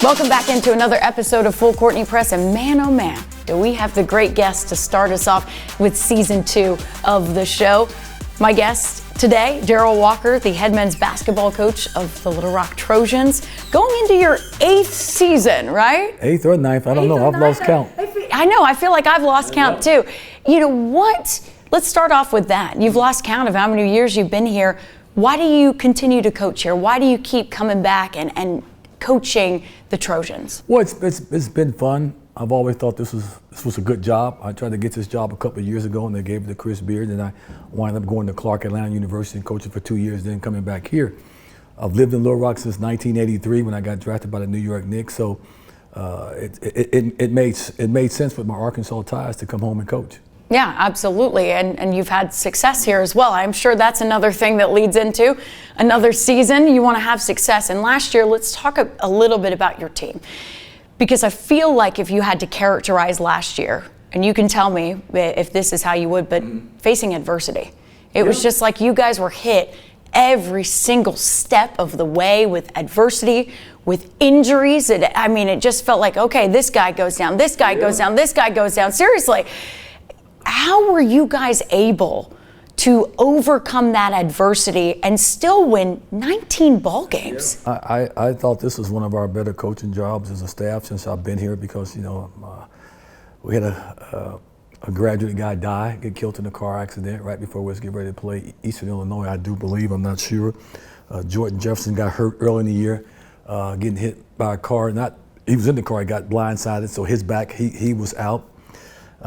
Welcome back into another episode of Full Courtney Press, and man, oh man, do we have the great guest to start us off with season 2 of the show. My guest today, Darrell Walker, the head men's basketball coach of the Little Rock Trojans, going into your 8th season, right? 8th or 9th, I don't know, I've lost count. I know, I feel like I've lost count too. You know what? Let's start off with that. You've lost count of how many years you've been here. Why do you continue to coach here? Why do you keep coming back and coaching the Trojans? Well, it's been fun. I've always thought this was a good job. I tried to get this job a couple of years ago, and they gave it to Chris Beard, and I wound up going to Clark Atlanta University and coaching for 2 years, then coming back here. I've lived in Little Rock since 1983 when I got drafted by the New York Knicks, so it made sense with my Arkansas ties to come home and coach. Yeah, absolutely, and you've had success here as well. I'm sure that's another thing that leads into another season. You want to have success, and last year, let's talk a little bit about your team. Because I feel like if you had to characterize last year, and you can tell me if this is how you would, but facing adversity. It was just like you guys were hit every single step of the way with adversity, with injuries. It just felt like, okay, this guy goes down, this guy goes down, this guy goes down. Seriously, how were you guys able to overcome that adversity and still win 19 ball games? I thought this was one of our better coaching jobs as a staff since I've been here because, we had a graduate guy get killed in a car accident right before we was getting ready to play Eastern Illinois, I do believe, I'm not sure. Jordan Jefferson got hurt early in the year, getting hit by a car. He was in the car, he got blindsided, so his back, he was out.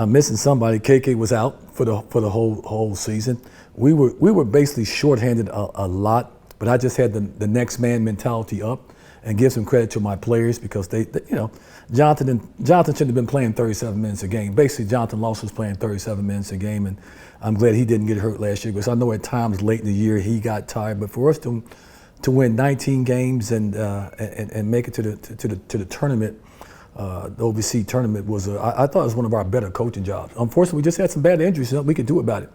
Missing somebody. KK was out for the whole season. We were basically shorthanded a lot, but I just had the next man mentality up and give some credit to my players because they Jonathan shouldn't have been playing 37 minutes a game. Basically, Jonathan Loss was playing 37 minutes a game, and I'm glad he didn't get hurt last year because I know at times late in the year he got tired. But for us to win 19 games and make it to the tournament. The OVC tournament I thought it was one of our better coaching jobs. Unfortunately, we just had some bad injuries, so we could do about it.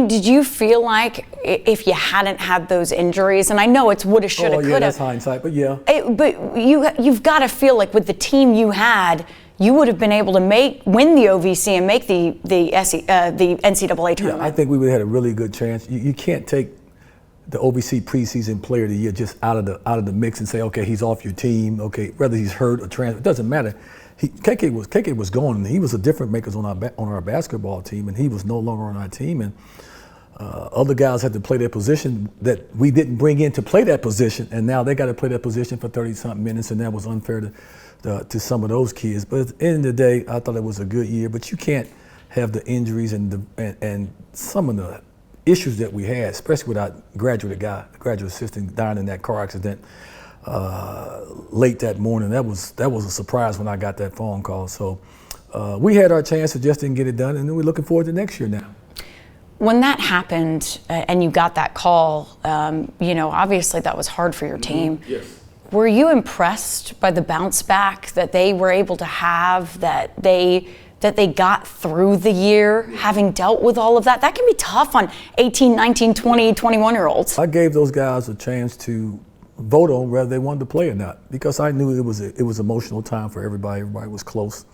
Did you feel like if you hadn't had those injuries, and I know it's woulda, shoulda, coulda. That's hindsight, but yeah. But you've got to feel like with the team you had, you would have been able to win the OVC and make the NCAA tournament. Yeah, I think we would have had a really good chance. You can't take the OVC preseason player of the year just out of the mix and say, okay, he's off your team. Okay, whether he's hurt or transfer, it doesn't matter. KK was gone, and he was a difference maker on our basketball team, and he was no longer on our team. And other guys had to play their position that we didn't bring in to play that position, and now they got to play that position for 30-something minutes, and that was unfair to some of those kids. But at the end of the day, I thought it was a good year. But you can't have the injuries and some of the issues that we had, especially with our graduate assistant dying in that car accident late that morning. That was a surprise when I got that phone call. So we had our chance, just didn't get it done, and then we're looking forward to next year now. When that happened and you got that call, obviously that was hard for your team. Yes. Were you impressed by the bounce back that they were able to have, that they got through the year, having dealt with all of that? That can be tough on 18, 19, 20, 21-year-olds. I gave those guys a chance to vote on whether they wanted to play or not because I knew it was emotional time for everybody. Everybody was close.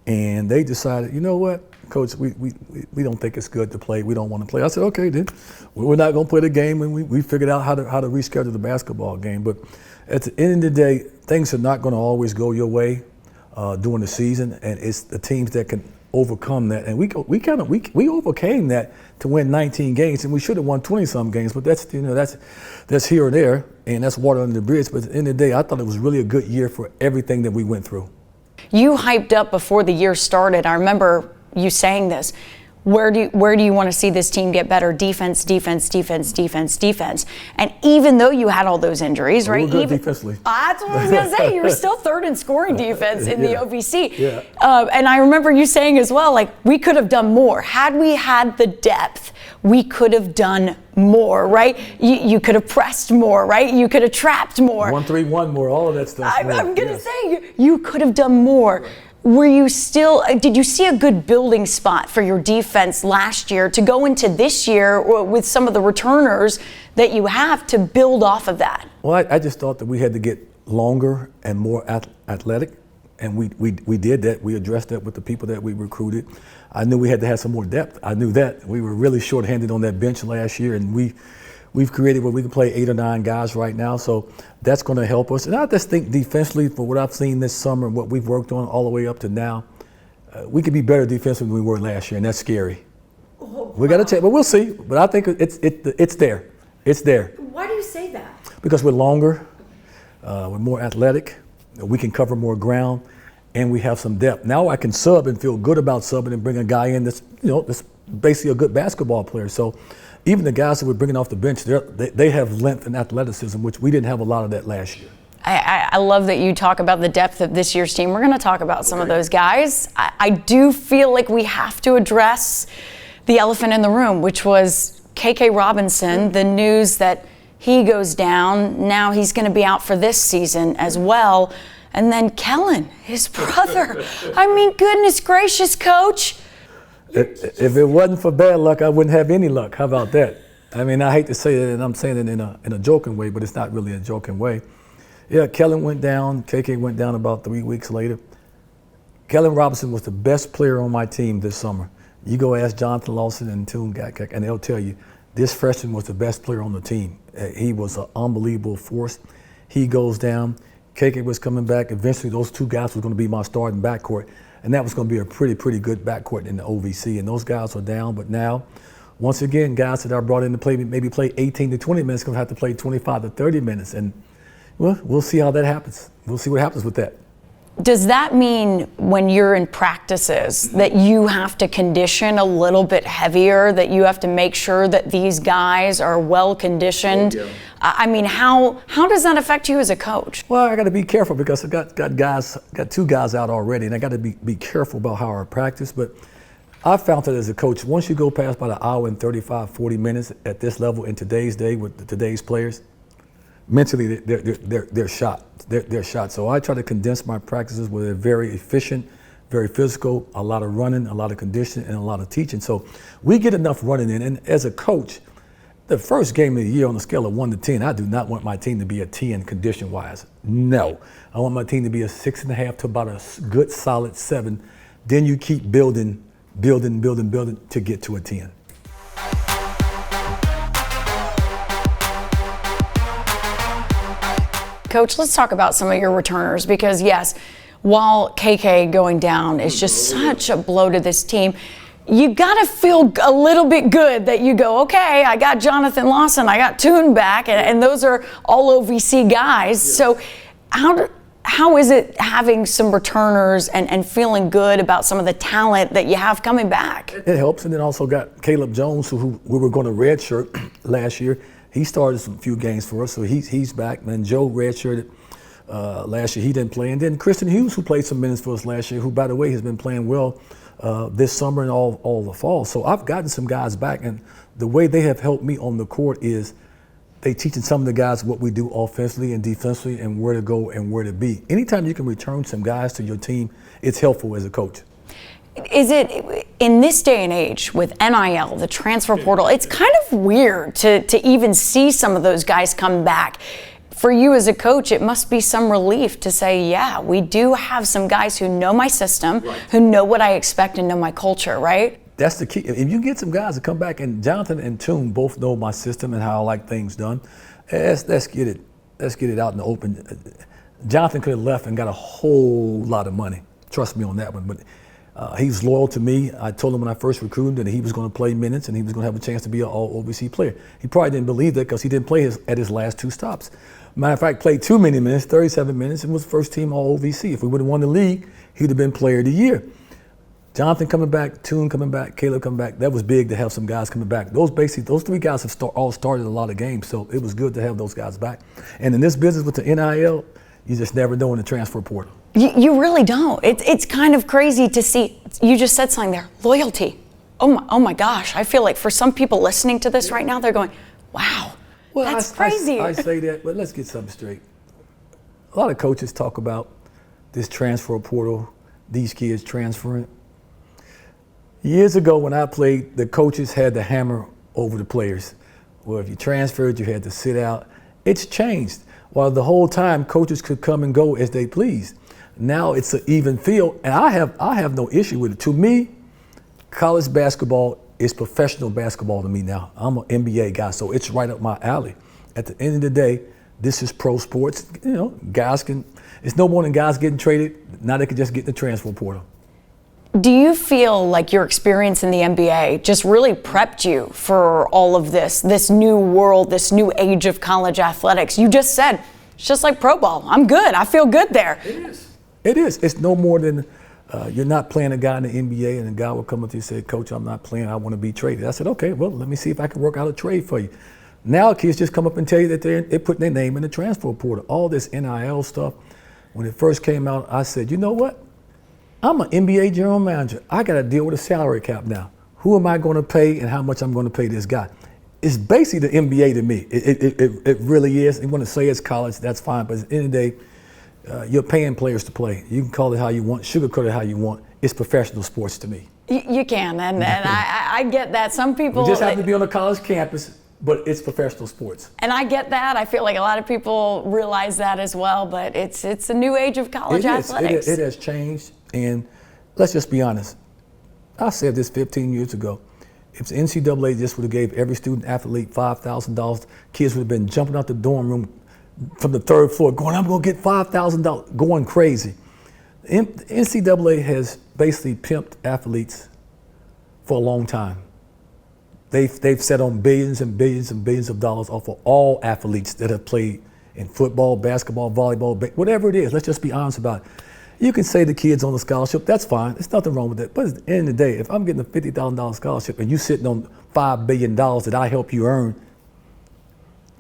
And they decided, you know what, Coach, we don't think it's good to play. We don't want to play. I said, okay, then we're not going to play the game, and we figured out how to reschedule the basketball game. But at the end of the day, things are not going to always go your way during the season, and it's the teams that can overcome that. And we overcame that to win 19 games, and we should have won 20-some games. But that's here or there, and that's water under the bridge. But at the end of the day, I thought it was really a good year for everything that we went through. You hyped up before the year started. I remember you saying this. Where do you want to see this team get better? Defense, defense, defense, defense, defense. And even though you had all those injuries, right? We were good defensively. That's what I was going to say. You were still third in scoring defense in the OVC. Yeah. And I remember you saying as well, like, we could have done more. Had we had the depth, we could have done more, right? You could have pressed more, right? You could have trapped more. 1-3-1 more, all of that stuff. I'm going to say, you could have done more. did you see a good building spot for your defense last year to go into this year with some of the returners that you have to build off of that? Well, I just thought that we had to get longer and more athletic, and we did that. We addressed that with the people that we recruited. I knew we had to have some more depth. I knew that. We were really shorthanded on that bench last year, and we've created where we can play 8 or 9 guys right now, so that's going to help us. And I just think defensively, for what I've seen this summer and what we've worked on all the way up to now, we could be better defensively than we were last year, and that's scary. Oh, wow. We got to check, but we'll see. But I think it's there. It's there. Why do you say that? Because we're longer, we're more athletic, we can cover more ground, and we have some depth. Now I can sub and feel good about subbing and bring a guy in that's basically a good basketball player. So even the guys that we're bringing off the bench, they have length and athleticism, which we didn't have a lot of that last year. I love that you talk about the depth of this year's team. We're going to talk about some of those guys. I do feel like we have to address the elephant in the room, which was KK Robinson, the news that he goes down. Now he's going to be out for this season as well. And then Kellen, his brother. I mean, goodness gracious, Coach. If it wasn't for bad luck, I wouldn't have any luck. How about that? I mean, I hate to say that, and I'm saying it in a joking way, but it's not really a joking way. Yeah, Kellen went down. KK went down about 3 weeks later. Kellen Robinson was the best player on my team this summer. You go ask Jonathan Lawson and Toon Gakek, and they'll tell you this freshman was the best player on the team. He was an unbelievable force. He goes down. KK was coming back. Eventually, those 2 guys were going to be my starting backcourt, and that was going to be a pretty good backcourt in the OVC. And those guys are down, but now, once again, guys that I brought in to play maybe play 18 to 20 minutes going to have to play 25 to 30 minutes, and well, we'll see how that happens. We'll see what happens with that. Does that mean when you're in practices that you have to condition a little bit heavier, that you have to make sure that these guys are well conditioned? Oh, yeah. I mean, how does that affect you as a coach? Well, I got to be careful because I got 2 guys out already, and I got to be careful about how I practice. But I found that as a coach, once you go past about an hour and 35, 40 minutes at this level in today's day with today's players, mentally they're shot. They're shot. So I try to condense my practices where they're very efficient, very physical, a lot of running, a lot of conditioning, and a lot of teaching. So we get enough running in. And as a coach, the first game of the year on a scale of 1 to 10, I do not want my team to be a 10 condition-wise. No. I want my team to be a 6.5 to about a good solid 7. Then you keep building to get to a 10. Coach, let's talk about some of your returners because, yes, while KK going down is just such a blow to this team, you got to feel a little bit good that you go, okay, I got Jonathan Lawson, I got Toon back, and those are all OVC guys. Yes. So how is it having some returners and feeling good about some of the talent that you have coming back? It helps, and then also got Caleb Jones, who we were going to redshirt last year. He started some few games for us, so he's back. And Joe redshirted last year. He didn't play. And then Christian Hughes, who played some minutes for us last year, who, by the way, has been playing well this summer and all the fall. So I've gotten some guys back, and the way they have helped me on the court is they teaching some of the guys what we do offensively and defensively and where to go and where to be. Anytime you can return some guys to your team, it's helpful as a coach. Is it, in this day and age with NIL, the transfer portal, it's kind of weird to even see some of those guys come back. For you as a coach, it must be some relief to say, yeah, we do have some guys who know my system, right, who know what I expect and know my culture, right? That's the key. If you get some guys to come back, and Jonathan and Toon both know my system and how I like things done, let's get it out in the open. Jonathan could have left and got a whole lot of money. Trust me on that one. But he was loyal to me. I told him when I first recruited that he was going to play minutes and he was going to have a chance to be an all-OVC player. He probably didn't believe that because he didn't play at his last 2 stops. Matter of fact, played too many minutes, 37 minutes, and was first team all-OVC. If we would have won the league, he'd have been player of the year. Jonathan coming back, Toon coming back, Caleb coming back. That was big to have some guys coming back. Those 3 guys have all started a lot of games, so it was good to have those guys back. And in this business with the NIL, you just never know in the transfer portal. You really don't. It's kind of crazy to see. You just said something there. Loyalty. Oh my gosh. I feel like for some people listening to this right now, they're going, wow, well, that's crazy. I say that, but let's get something straight. A lot of coaches talk about this transfer portal these kids transferring. Years ago when I played, the coaches had the hammer over the players. Well, if you transferred, you had to sit out. It's changed. While the whole time coaches could come and go as they pleased. Now it's an even field, and I have no issue with it. To me, college basketball is professional basketball to me now. I'm an NBA guy, so it's right up my alley. At the end of the day, this is pro sports. You know, guys can, it's no more than guys getting traded. Now they can just get in the transfer portal. Do you feel like your experience in the NBA just really prepped you for all of this new world, this new age of college athletics? You just said, it's just like pro ball. I'm good. I feel good there. It is. It is. It's no more than you're not playing a guy in the NBA and a guy will come up to you and say, Coach, I'm not playing. I want to be traded. I said, okay, well, let me see if I can work out a trade for you. Now kids just come up and tell you that they're putting their name in the transfer portal. All this NIL stuff. When it first came out, I said, you know what? I'm an NBA general manager. I got to deal with a salary cap now. Who am I going to pay and how much I'm going to pay this guy? It's basically the NBA to me. It really is. You want to say it's college, that's fine. But at the end of the day, you're paying players to play. You can call it how you want, sugarcoat it how you want. It's professional sports to me. You can, and I get that. Some people we just have to be on a college campus, but it's professional sports. And I get that. I feel like a lot of people realize that as well. But it's a new age of college athletics. It has changed. And let's just be honest. I said this 15 years ago. If the NCAA just would have gave every student athlete $5,000, kids would have been jumping out the dorm room from the third floor going, I'm going to get $5,000, going crazy. The NCAA has basically pimped athletes for a long time. They've set on billions and billions and billions of dollars off of all athletes that have played in football, basketball, volleyball, whatever it is. Let's just be honest about it. You can say the kid's on a scholarship, that's fine. There's nothing wrong with that. But at the end of the day, if I'm getting a $50,000 scholarship and you sitting on $5 billion that I help you earn,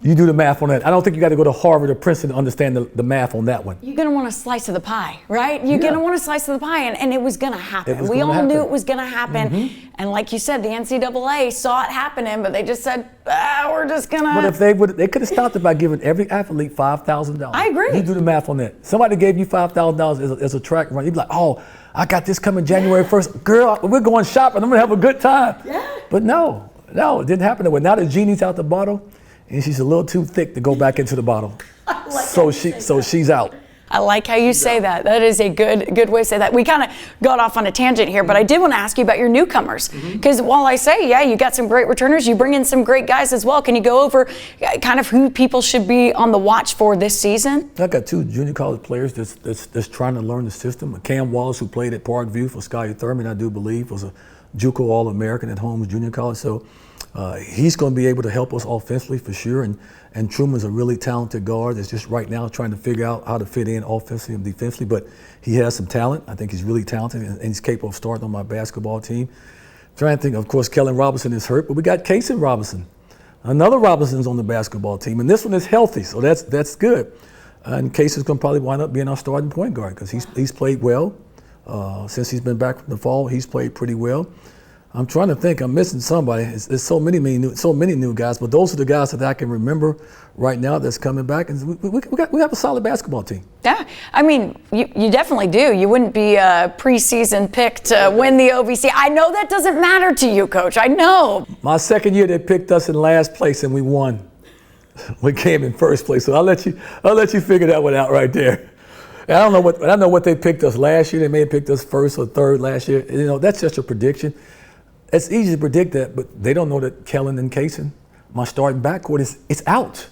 you do the math on that. I don't think you got to go to Harvard or Princeton to understand the math on that one. You're going to want a slice of the pie, right? You're going to want a slice of the pie, and it was going to happen. We all knew it was going to happen. Mm-hmm. And like you said, the NCAA saw it happening, but they just said, we're just going to. But if they could have stopped it by giving every athlete $5,000. I agree. You do the math on that. Somebody gave you $5,000 as a track run. You'd be like, oh, I got this coming January 1st. Girl, we're going shopping. I'm going to have a good time. Yeah. But no, it didn't happen that way. Now the genie's out the bottle. And she's a little too thick to go back into the bottle. So she's out. I like how you say that. That is a good way to say that. We kind of got off on a tangent here, but I did want to ask you about your newcomers. Because while I say, yeah, you got some great returners, you bring in some great guys as well. Can you go over kind of who people should be on the watch for this season? I got two junior college players that's trying to learn the system. Cam Wallace, who played at Parkview for Skyler Thurman, I do believe, was a JUCO All-American at Holmes Junior College. So he's going to be able to help us offensively for sure. And Truman's a really talented guard that's just right now trying to figure out how to fit in offensively and defensively. But he has some talent. I think he's really talented and he's capable of starting on my basketball team. I'm trying to think, of course, Kellen Robinson is hurt, but we got Kason Robinson. Another Robinson's on the basketball team, and this one is healthy, so that's good. And Kason's going to probably wind up being our starting point guard because he's played well. Since he's been back from the fall, he's played pretty well. I'm trying to think. I'm missing somebody. There's so many new guys, but those are the guys that I can remember right now that's coming back. And we have a solid basketball team. Yeah, I mean, you definitely do. You wouldn't be a preseason pick to win the OVC. I know that doesn't matter to you, Coach. I know. My second year, they picked us in last place, and we won. We came in first place. So I'll let you figure that one out right there. And I don't know what they picked us last year. They may have picked us first or third last year. You know, that's just a prediction. It's easy to predict that, but they don't know that Kellen and Kason, my starting backcourt, it's out.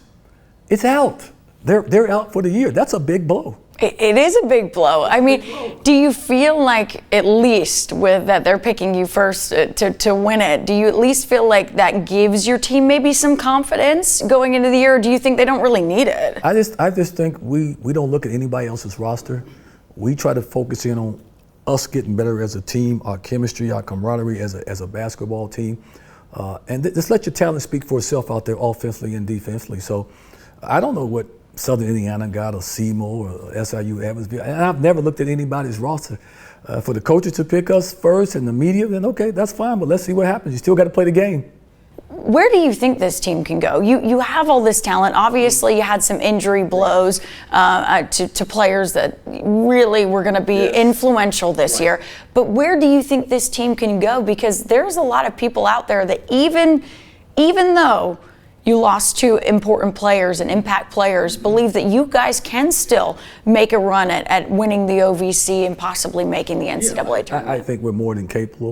It's out. They're out for the year. That's a big blow. It is a big blow. I mean, do you feel like at least with that they're picking you first to win it, do you at least feel like that gives your team maybe some confidence going into the year, or do you think they don't really need it? I just think we don't look at anybody else's roster. We try to focus in on us getting better as a team, our chemistry, our camaraderie as a basketball team. And just let your talent speak for itself out there offensively and defensively. So I don't know what Southern Indiana got or Seymour or SIU Evansville. And I've never looked at anybody's roster. For the coaches to pick us first and the media, then okay, that's fine, but let's see what happens. You still got to play the game. where do you think this team can go? You have all this talent. Obviously, you had some injury blows to players that really were going to be influential this year. But where do you think this team can go? Because there's a lot of people out there that even though you lost two important players and impact players, believe that you guys can still make a run at winning the OVC and possibly making the NCAA tournament. I think we're more than capable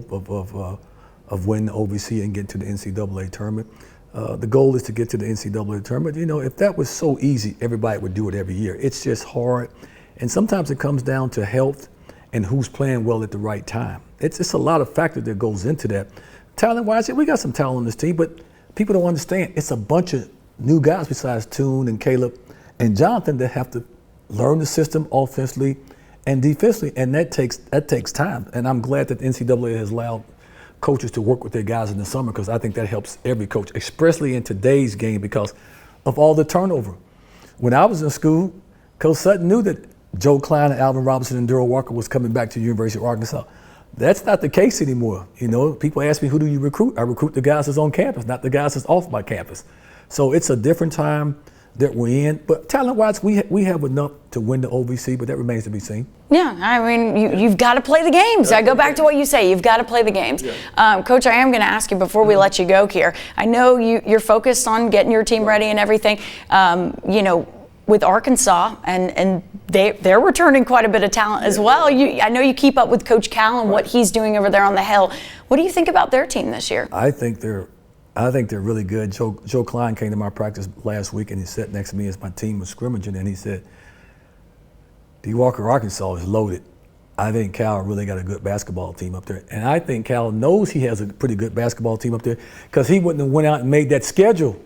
of winning the OVC and getting to the NCAA tournament. The goal is to get to the NCAA tournament. You know, if that was so easy, everybody would do it every year. It's just hard, and sometimes it comes down to health and who's playing well at the right time. It's a lot of factors that goes into that. Talent-wise, we got some talent on this team, but people don't understand. It's a bunch of new guys besides Toon and Caleb and Jonathan that have to learn the system offensively and defensively, and that takes time. And I'm glad that the NCAA has allowed coaches to work with their guys in the summer, because I think that helps every coach, especially in today's game because of all the turnover. When I was in school, Coach Sutton knew that Joe Klein and Alvin Robinson and Darrell Walker was coming back to the University of Arkansas. That's not the case anymore. You know, people ask me, who do you recruit? I recruit the guys that's on campus, not the guys that's off my campus. So it's a different time that we're in. But talent-wise, we have enough to win the OVC, but that remains to be seen. Yeah, I mean, you've got to play the games. I go back to what you say. You've got to play the games. Yeah. Coach, I am going to ask you before we let you go here. I know you're focused on getting your team ready and everything. You know, with Arkansas, and they're returning quite a bit of talent as well. I know you keep up with Coach Cal and what he's doing over there on the Hill. What do you think about their team this year? I think they're really good. Joe Klein came to my practice last week, and he sat next to me as my team was scrimmaging, and he said, D. Walker, Arkansas is loaded. I think Cal really got a good basketball team up there. And I think Cal knows he has a pretty good basketball team up there, because he wouldn't have went out and made that schedule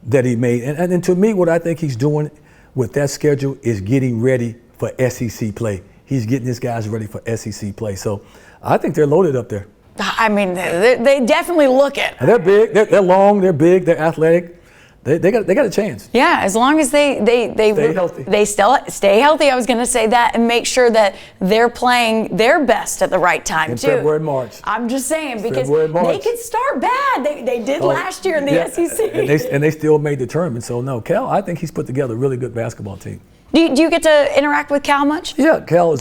that he made. And to me, what I think he's doing with that schedule is getting ready for SEC play. He's getting his guys ready for SEC play. So I think they're loaded up there. I mean, they definitely look it. And they're big, they're long, they're big, they're athletic. They got a chance. Yeah, as long as they stay healthy. They still stay healthy. I was going to say that, and make sure that they're playing their best at the right time too. February and March. I'm just saying, because they could start bad. They did last year in the SEC. And they still made the tournament. So no, Cal, I think he's put together a really good basketball team. Do you get to interact with Cal much? Yeah, Cal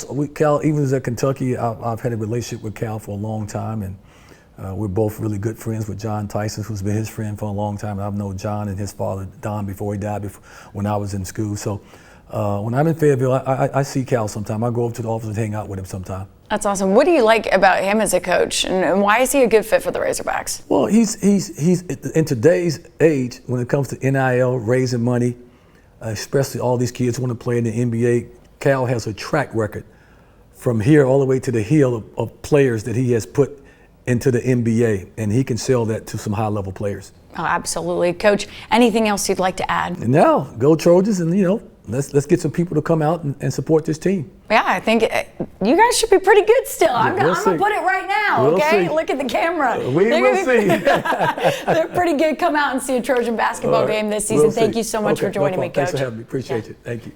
even as at Kentucky, I've had a relationship with Cal for a long time, and we're both really good friends with John Tyson, who's been his friend for a long time. I've known John and his father, Don, before he died, when I was in school. So when I'm in Fayetteville, I see Cal sometime. I go over to the office and hang out with him sometime. That's awesome. What do you like about him as a coach, and why is he a good fit for the Razorbacks? Well, he's in today's age, when it comes to NIL, raising money, especially all these kids want to play in the NBA. Cal has a track record from here all the way to the Hill of players that he has put into the NBA, and he can sell that to some high-level players. Oh, absolutely. Coach, anything else you'd like to add? And now, go Trojans, and let's get some people to come out and support this team. Yeah, I think you guys should be pretty good still. I'm going to put it right now, okay? See. Look at the camera. We will see. They're pretty good. Come out and see a Trojan basketball game this season. Thank you so much for joining me, Coach. Thanks for having me. Appreciate it. Thank you.